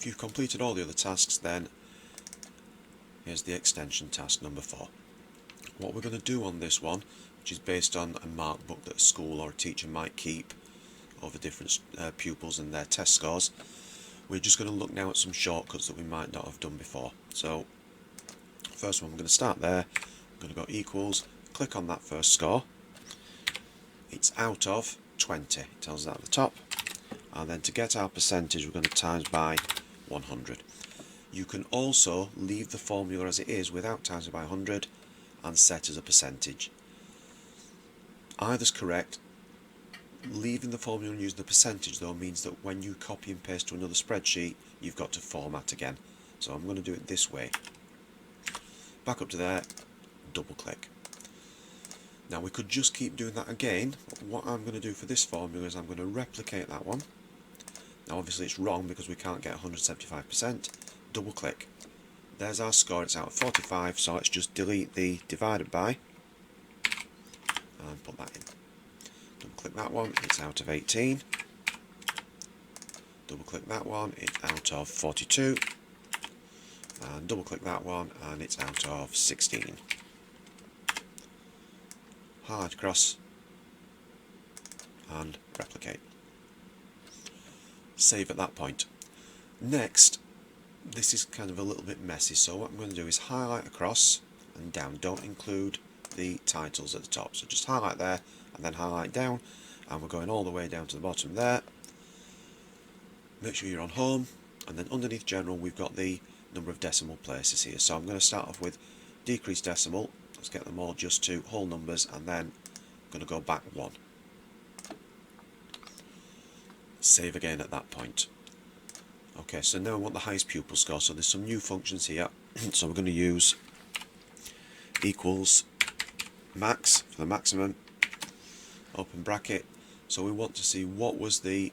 you've completed all the other tasks, then here's the extension task number 4. What we're going to do on this one, which is based on a mark book that a school or a teacher might keep over different pupils and their test scores, we're just going to look now at some shortcuts that we might not have done before. So first one, we're going to start there. I'm going to go equals, click on that first score. It's out of 20, it tells us that at the top. And then to get our percentage, we're going to times by 100. You can also leave the formula as it is without times by 100 and set as a percentage. Either's correct. Leaving the formula and using the percentage though means that when you copy and paste to another spreadsheet, you've got to format again. So I'm going to do it this way. Back up to there, double click. Now we could just keep doing that again, but what I'm going to do for this formula is I'm going to replicate that one. Now obviously it's wrong because we can't get 175%. Double click. There's our score, it's out of 45, so let's just delete the divided by and put that in. Double click that one, it's out of 18. Double click that one, it's out of 42. And double click that one and it's out of 16. Highlight across and replicate. Save at that point. Next, this is kind of a little bit messy, so what I'm going to do is highlight across and down. Don't include the titles at the top, so just highlight there and then highlight down, and we're going all the way down to the bottom there. Make sure you're on home, and then underneath general we've got the number of decimal places here. So I'm going to start off with decrease decimal. Let's get them all just to whole numbers, and then I'm going to go back 1. Save again at that point. Okay, so now I want the highest pupil score, so there's some new functions here. So we're going to use equals max for the maximum, open bracket. So we want to see what was the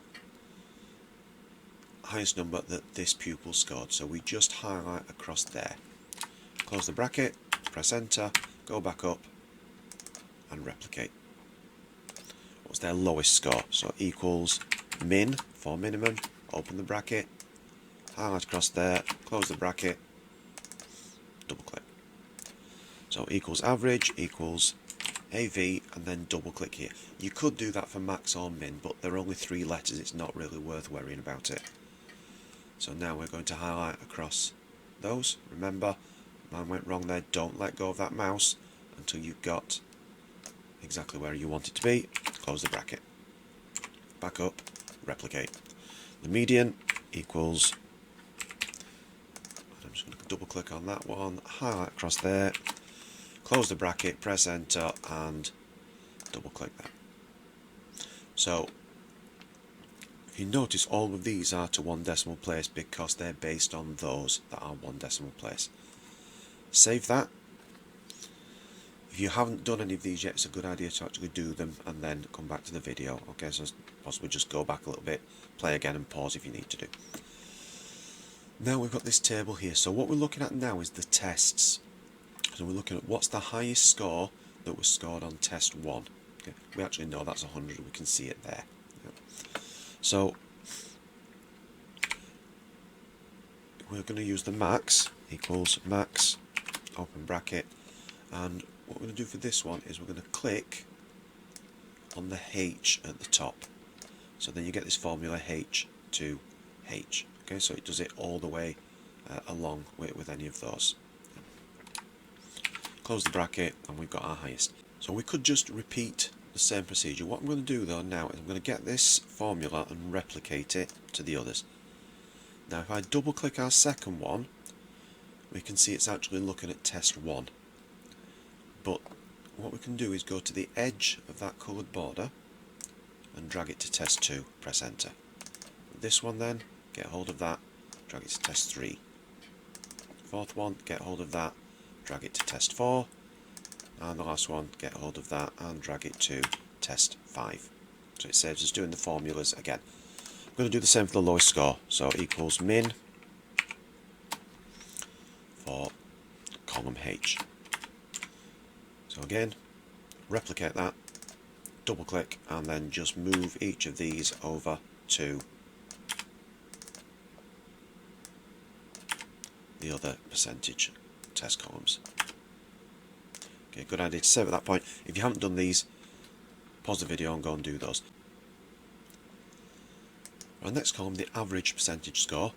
highest number that this pupil scored. So we just highlight across there. Close the bracket, press enter, go back up and replicate. What's their lowest score? So equals min for minimum, open the bracket, highlight across there, close the bracket, double click. So equals average equals AV, and then double click here. You could do that for max or min, but they're only 3 letters, it's not really worth worrying about it. So now we're going to highlight across those. Remember, mine went wrong there, don't let go of that mouse until you've got exactly where you want it to be. Close the bracket. Back up, replicate. The median equals, I'm just going to double click on that one, highlight across there, close the bracket, press enter and double click that. So if you notice, all of these are to 1 decimal place because they're based on those that are 1 decimal place. Save that. If you haven't done any of these yet, it's a good idea to actually do them and then come back to the video. Okay, so possibly just go back a little bit, play again and pause if you need to do. Now we've got this table here, so what we're looking at now is the tests. So we're looking at what's the highest score that was scored on test 1. Okay, we actually know that's 100, we can see it there. So we're going to use the max equals max, open bracket, and what we're going to do for this one is we're going to click on the H at the top. So then you get this formula H to H. Okay, so it does it all the way along with any of those. Close the bracket and we've got our highest. So we could just repeat the same procedure. What I'm going to do though now is I'm going to get this formula and replicate it to the others. Now if I double click our second one, we can see it's actually looking at test 1. But what we can do is go to the edge of that coloured border and drag it to test 2, press enter. This one then, get hold of that, drag it to test 3. Fourth one, get hold of that, drag it to test 4. And the last one, get hold of that and drag it to test 5. So it saves us doing the formulas again. I'm going to do the same for the lowest score, so equals min for column H. So again, replicate that, double click and then just move each of these over to the other percentage test columns. Okay, good idea to save at that point. If you haven't done these, pause the video and go and do those. Our next column, the average percentage score.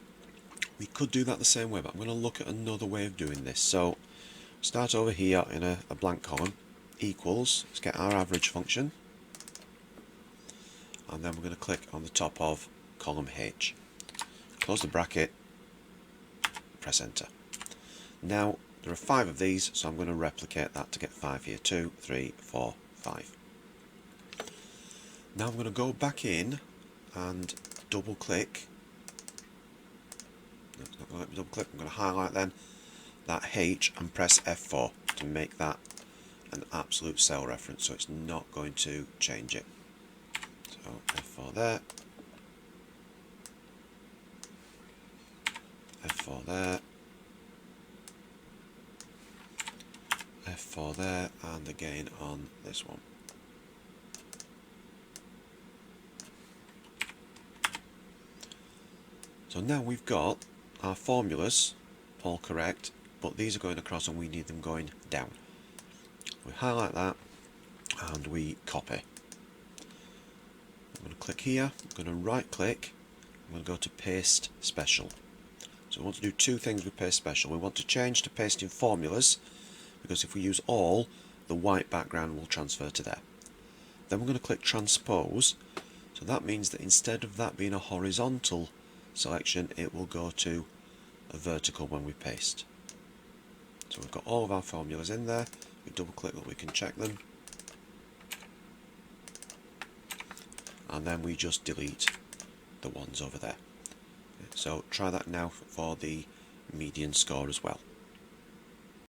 We could do that the same way, but I'm going to look at another way of doing this. So start over here in a blank column, equals, let's get our average function, and then we're going to click on the top of column H. Close the bracket, press enter. Now there are 5 of these, so I'm going to replicate that to get 5 here. 2, 3, 4, 5. Now I'm going to go back in and double click. No, it's not going to let me double click. I'm going to highlight then that H and press F4 to make that an absolute cell reference, so it's not going to change it. So F4 there, F4 there, F4 there, and again on this one. So now we've got our formulas all correct, but these are going across and we need them going down. We highlight that and we copy. I'm going to click here, I'm going to right click, I'm going to go to paste special. So we want to do 2 things with paste special. We want to change to pasting formulas, because if we use all, the white background will transfer to there. Then we're going to click transpose, so that means that instead of that being a horizontal selection, it will go to a vertical when we paste. So we've got all of our formulas in there. We double click that we can check them, and then we just delete the ones over there. So try that now for the median score as well.